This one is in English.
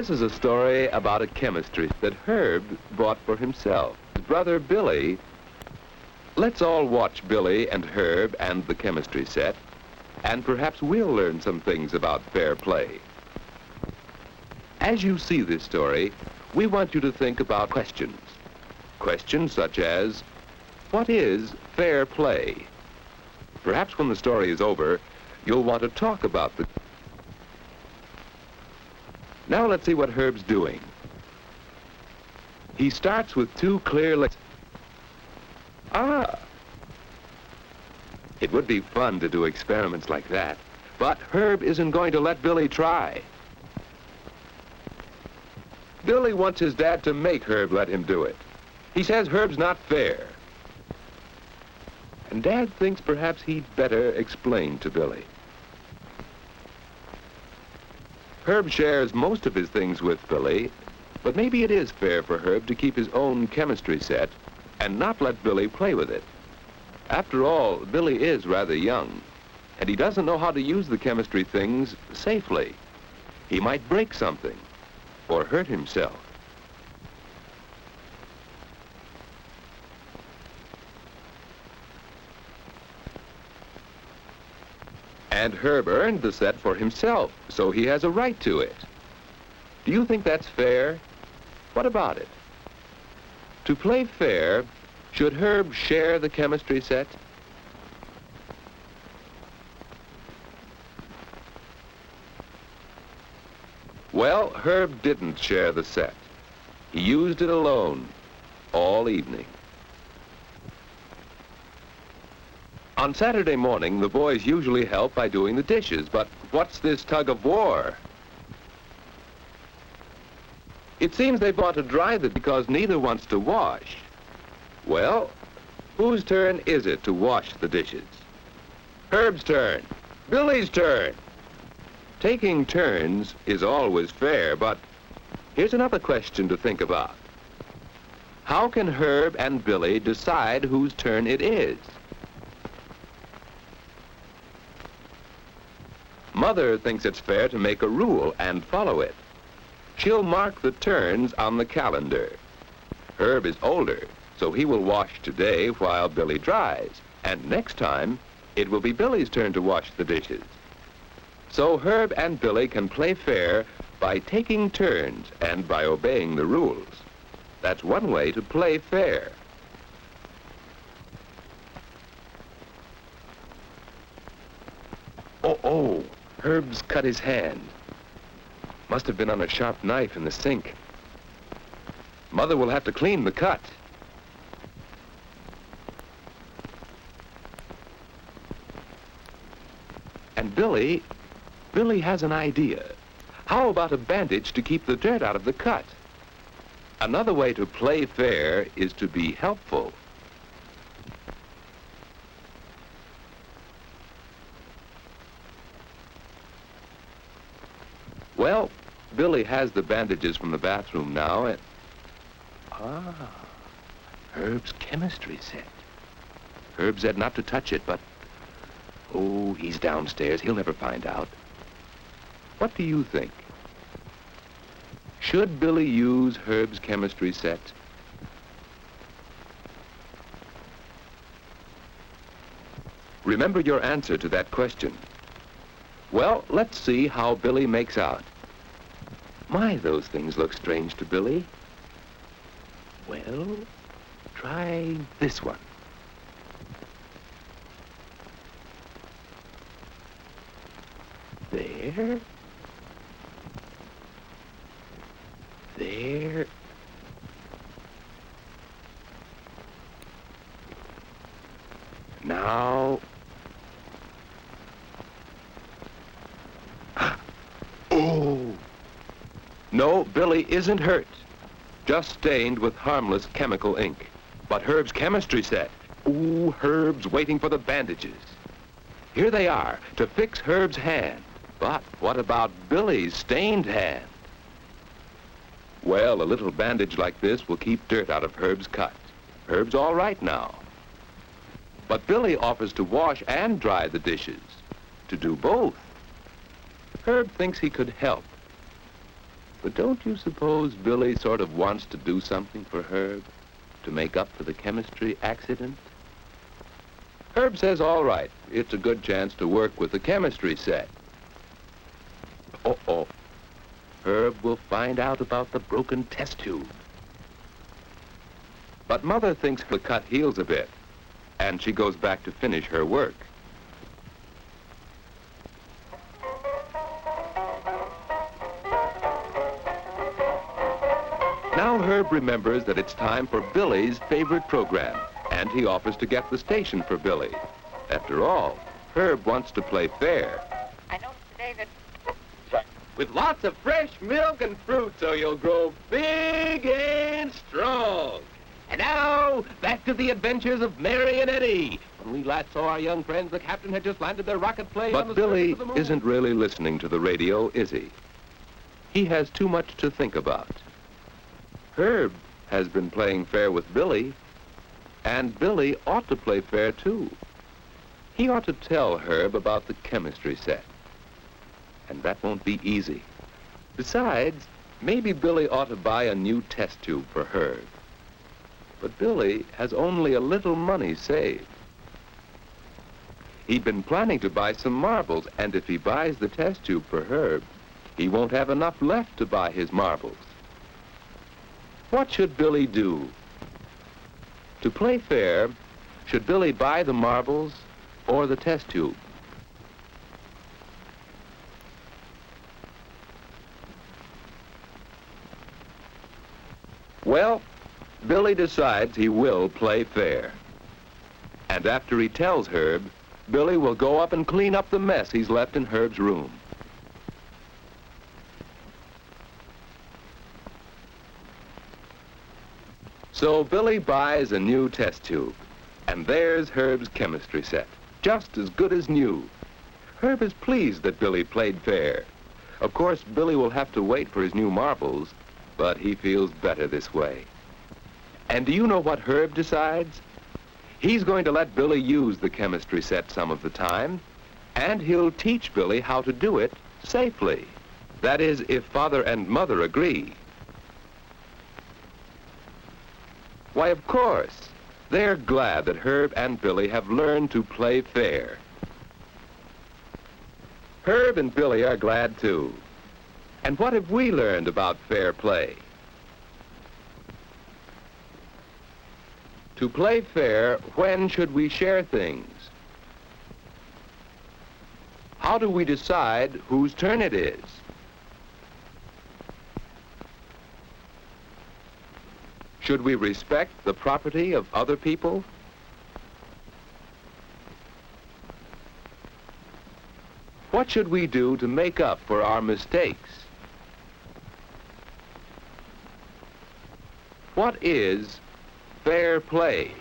This is a story about a chemistry that Herb bought for himself. His brother Billy. Let's all watch Billy and Herb and the chemistry set, and perhaps we'll learn some things about fair play. As you see this story, we want you to think about questions. Questions such as, what is fair play? Perhaps when the story is over, you'll want to talk about the... Now let's see what Herb's doing. He starts with two clear legs. Ah! It would be fun to do experiments like that, but Herb isn't going to let Billy try. Billy wants his dad to make Herb let him do it. He says Herb's not fair. And Dad thinks perhaps he'd better explain to Billy. Herb shares most of his things with Billy, but maybe it is fair for Herb to keep his own chemistry set and not let Billy play with it. After all, Billy is rather young, and he doesn't know how to use the chemistry things safely. He might break something or hurt himself. And Herb earned the set for himself, so he has a right to it. Do you think that's fair? What about it? To play fair, should Herb share the chemistry set? Well, Herb didn't share the set. He used it alone all evening. On Saturday morning, the boys usually help by doing the dishes, but what's this tug of war? It seems they want to dry them because neither wants to wash. Well, whose turn is it to wash the dishes? Herb's turn. Billy's turn. Taking turns is always fair, but here's another question to think about. How can Herb and Billy decide whose turn it is? Mother thinks it's fair to make a rule and follow it. She'll mark the turns on the calendar. Herb is older, so he will wash today while Billy dries, and next time it will be Billy's turn to wash the dishes. So Herb and Billy can play fair by taking turns and by obeying the rules. That's one way to play fair. Oh, Herb's cut his hand. Must have been on a sharp knife in the sink. Mother will have to clean the cut. And Billy has an idea. How about a bandage to keep the dirt out of the cut? Another way to play fair is to be helpful. Well, Billy has the bandages from the bathroom now, and... Ah, Herb's chemistry set. Herb said not to touch it, but... Oh, he's downstairs. He'll never find out. What do you think? Should Billy use Herb's chemistry set? Remember your answer to that question. Well, let's see how Billy makes out. My, those things look strange to Billy. Well, try this one. There. There. Now. Oh! No, Billy isn't hurt. Just stained with harmless chemical ink. But Herb's chemistry set. Ooh, Herb's waiting for the bandages. Here they are, to fix Herb's hand. But what about Billy's stained hand? Well, a little bandage like this will keep dirt out of Herb's cut. Herb's all right now. But Billy offers to wash and dry the dishes, to do both. Herb thinks he could help. But don't you suppose Billy sort of wants to do something for Herb to make up for the chemistry accident? Herb says, all right, it's a good chance to work with the chemistry set. Uh-oh. Herb will find out about the broken test tube. But Mother thinks he'll cut heels a bit, and she goes back to finish her work. Now Herb remembers that it's time for Billy's favorite program, and he offers to get the station for Billy. After all, Herb wants to play fair. I noticed today that... With lots of fresh milk and fruit so you'll grow big and strong. And now, back to the adventures of Mary and Eddie. When we last saw our young friends, the captain had just landed their rocket plane on the Billy surface of the moon. isn't really listening to the radio, is he? He has too much to think about. Herb has been playing fair with Billy, and Billy ought to play fair too. He ought to tell Herb about the chemistry set. And that won't be easy. Besides, maybe Billy ought to buy a new test tube for Herb. But Billy has only a little money saved. He'd been planning to buy some marbles, and if he buys the test tube for Herb, he won't have enough left to buy his marbles. What should Billy do? To play fair, should Billy buy the marbles or the test tube? Well, Billy decides he will play fair. And after he tells Herb, Billy will go up and clean up the mess he's left in Herb's room. So Billy buys a new test tube, and there's Herb's chemistry set, just as good as new. Herb is pleased that Billy played fair. Of course, Billy will have to wait for his new marbles, but he feels better this way. And do you know what Herb decides? He's going to let Billy use the chemistry set some of the time, and he'll teach Billy how to do it safely. That is, if Father and Mother agree. Why, of course, they're glad that Herb and Billy have learned to play fair. Herb and Billy are glad too. And what have we learned about fair play? To play fair, when should we share things? How do we decide whose turn it is? Should we respect the property of other people? What should we do to make up for our mistakes? What is fair play?